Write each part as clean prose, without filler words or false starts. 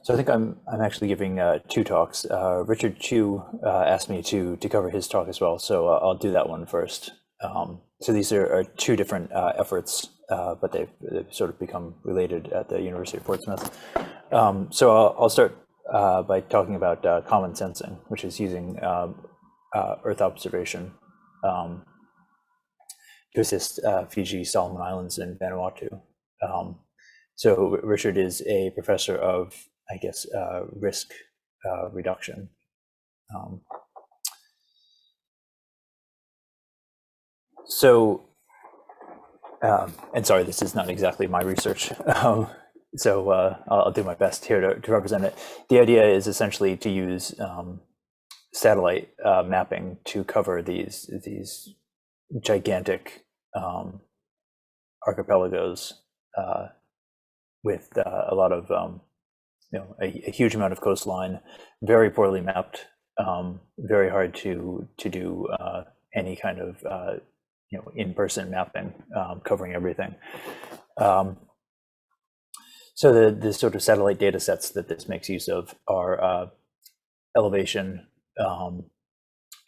So I think I'm actually giving two talks. Richard Chu asked me to cover his talk as well, so I'll do that one first. So these are two different efforts, but they've sort of become related at the University of Portsmouth. So I'll start by talking about CommonSensing, which is using Earth observation to assist Fiji, Solomon Islands, and Vanuatu. So Richard is a professor of, I guess, risk reduction. And sorry, this is not exactly my research. So I'll do my best here to represent it. The idea is essentially to use satellite mapping to cover these gigantic archipelagos with a lot of a huge amount of coastline, very poorly mapped, very hard to do any kind of in-person mapping covering everything. So the sort of satellite data sets that this makes use of are elevation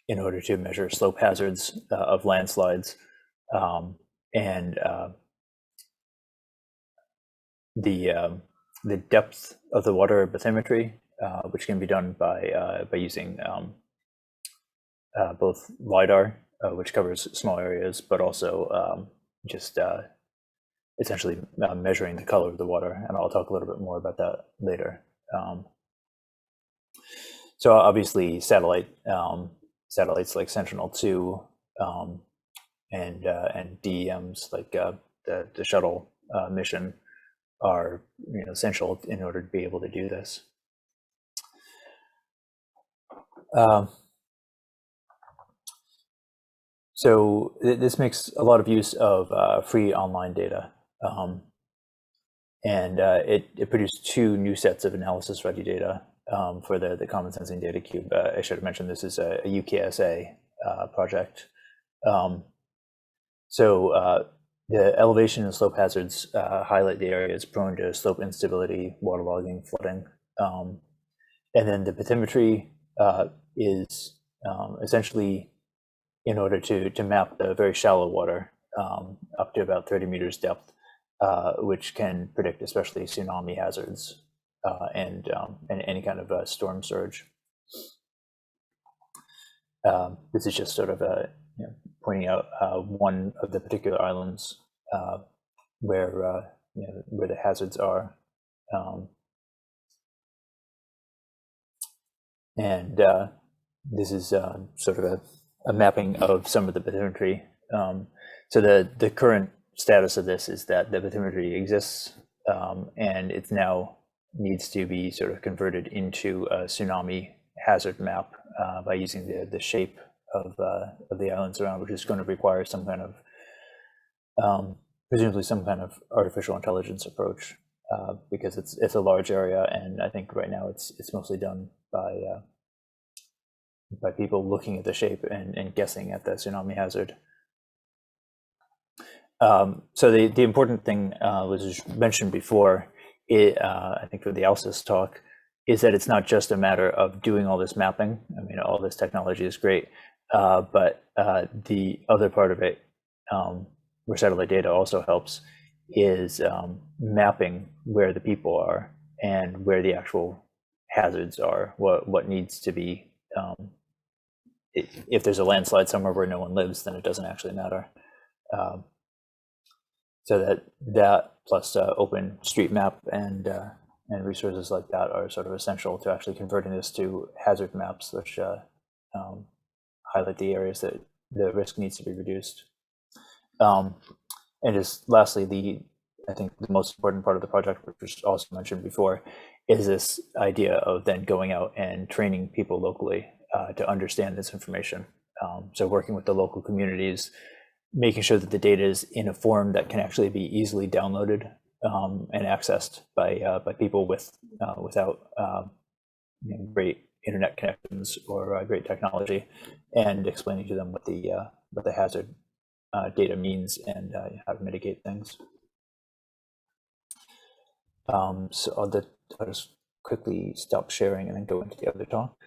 in order to measure slope hazards of landslides, and the depth of the water bathymetry, which can be done by using both LiDAR, which covers small areas, but also just essentially measuring the color of the water, and I'll talk a little bit more about that later. So obviously satellites like Sentinel-2 and DEMs like the shuttle mission are essential in order to be able to do this. So this makes a lot of use of free online data, and it produced two new sets of analysis-ready data for the CommonSensing data cube. I should have mentioned this is a UKSA project. The elevation and slope hazards highlight the areas prone to slope instability, waterlogging, flooding. And then the bathymetry is essentially in order to map the very shallow water up to about 30 meters depth, which can predict especially tsunami hazards and any kind of storm surge. This is just sort of pointing out one of the particular islands where the hazards are, and this is sort of a mapping of some of the bathymetry. So the current status of this is that the bathymetry exists, and it now needs to be sort of converted into a tsunami hazard map by using the shape of the islands around, which is going to require some kind of presumably some kind of artificial intelligence approach, because it's a large area, and I think right now it's mostly done by people looking at the shape and guessing at the tsunami hazard. So the important thing was mentioned before, I think for the ALSIS talk, is that it's not just a matter of doing all this mapping. I mean, all this technology is great, but the other part of it, where satellite data also helps, is mapping where the people are and where the actual hazards are, what needs to be. If there's a landslide somewhere where no one lives, then it doesn't actually matter. So that plus OpenStreetMap and resources like that are sort of essential to actually converting this to hazard maps, which highlight the areas that the risk needs to be reduced. And just lastly, I think the most important part of the project, which was also mentioned before, is this idea of then going out and training people locally to understand this information. So working with the local communities, making sure that the data is in a form that can actually be easily downloaded and accessed by people without great internet connections or great technology, and explaining to them what the hazard data means and how to mitigate things. So I'll just quickly stop sharing and then go into the other talk.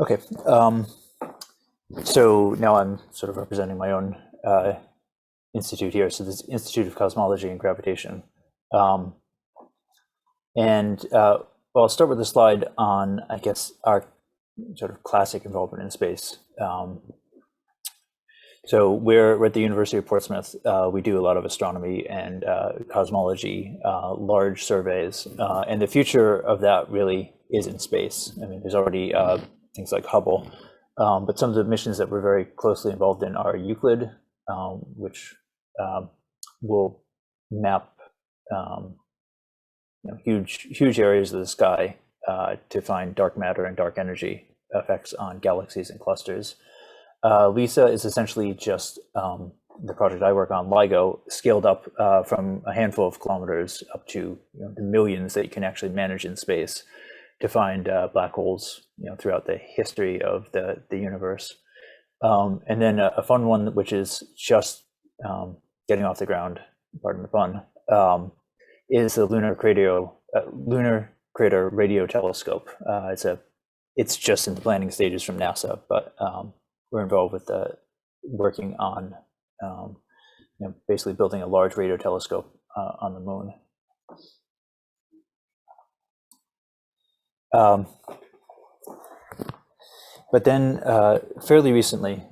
Okay, so now I'm sort of representing my own institute here. So this Institute of Cosmology and Gravitation. Well, I'll start with a slide on, I guess, our sort of classic involvement in space. So we're at the University of Portsmouth. We do a lot of astronomy and cosmology, large surveys, and the future of that really is in space. I mean, there's already things like Hubble, but some of the missions that we're very closely involved in are Euclid, which will map huge areas of the sky to find dark matter and dark energy effects on galaxies and clusters. LISA is essentially just the project I work on, LIGO, scaled up from a handful of kilometers up to the millions that you can actually manage in space to find black holes throughout the history of the universe. And then a fun one, which is just getting off the ground, pardon the pun, is the Lunar Crater Radio Telescope. It's just in the planning stages from NASA, but we're involved with working on basically building a large radio telescope on the moon. But then fairly recently,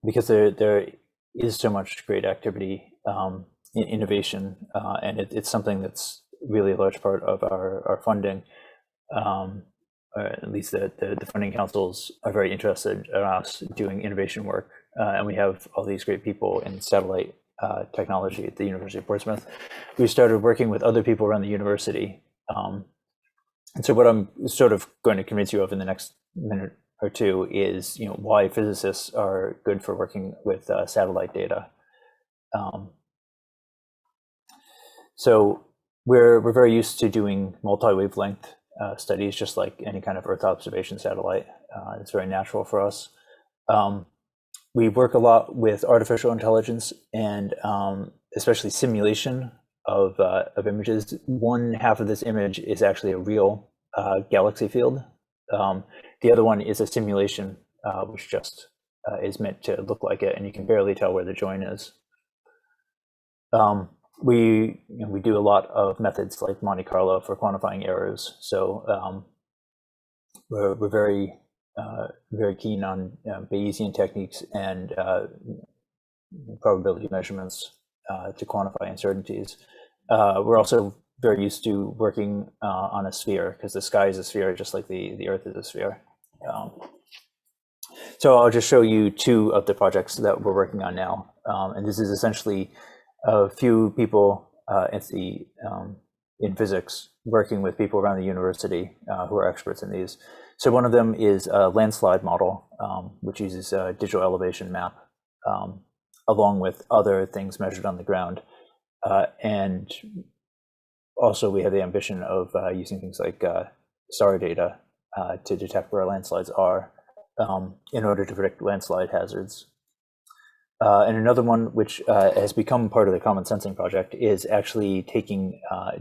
because there is so much great activity in innovation, and it's something that's really a large part of our funding, or at least the funding councils are very interested in us doing innovation work. And we have all these great people in satellite technology at the University of Portsmouth. We started working with other people around the university. And so what I'm sort of going to convince you of in the next minute or two is why physicists are good for working with satellite data. So we're very used to doing multi-wavelength studies, just like any kind of Earth observation satellite. It's very natural for us. We work a lot with artificial intelligence and especially simulation of images. One half of this image is actually a real galaxy field. The other one is a simulation, which just is meant to look like it, and you can barely tell where the join is. We do a lot of methods like Monte Carlo for quantifying errors. So we're very keen on Bayesian techniques and probability measurements to quantify uncertainties. We're also very used to working on a sphere, because the sky is a sphere just like the Earth is a sphere. So I'll just show you two of the projects that we're working on now, and this is essentially a few people in physics working with people around the university who are experts in these. So one of them is a landslide model, which uses a digital elevation map, along with other things measured on the ground. And also we have the ambition of using things like SAR data to detect where landslides are in order to predict landslide hazards. And another one, which has become part of the CommonSensing project, is actually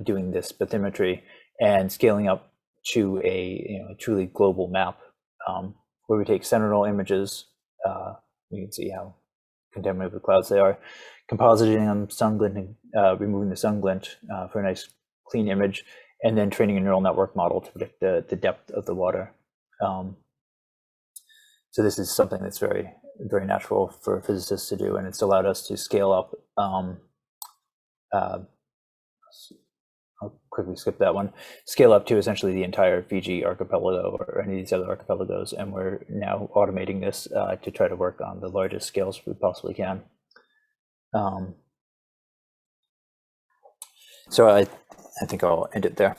doing this bathymetry and scaling up to a truly global map, where we take sentinel images. You can see how contaminated with clouds they are, compositing them, sun glinting, removing the sun glint for a nice clean image, and then training a neural network model to predict the depth of the water. So this is something that's very, very natural for physicists to do, and it's allowed us to scale up. I'll quickly skip that one. Scale up to essentially the entire Fiji archipelago or any of these other archipelagos, and we're now automating this to try to work on the largest scales we possibly can. So I think I'll end it there.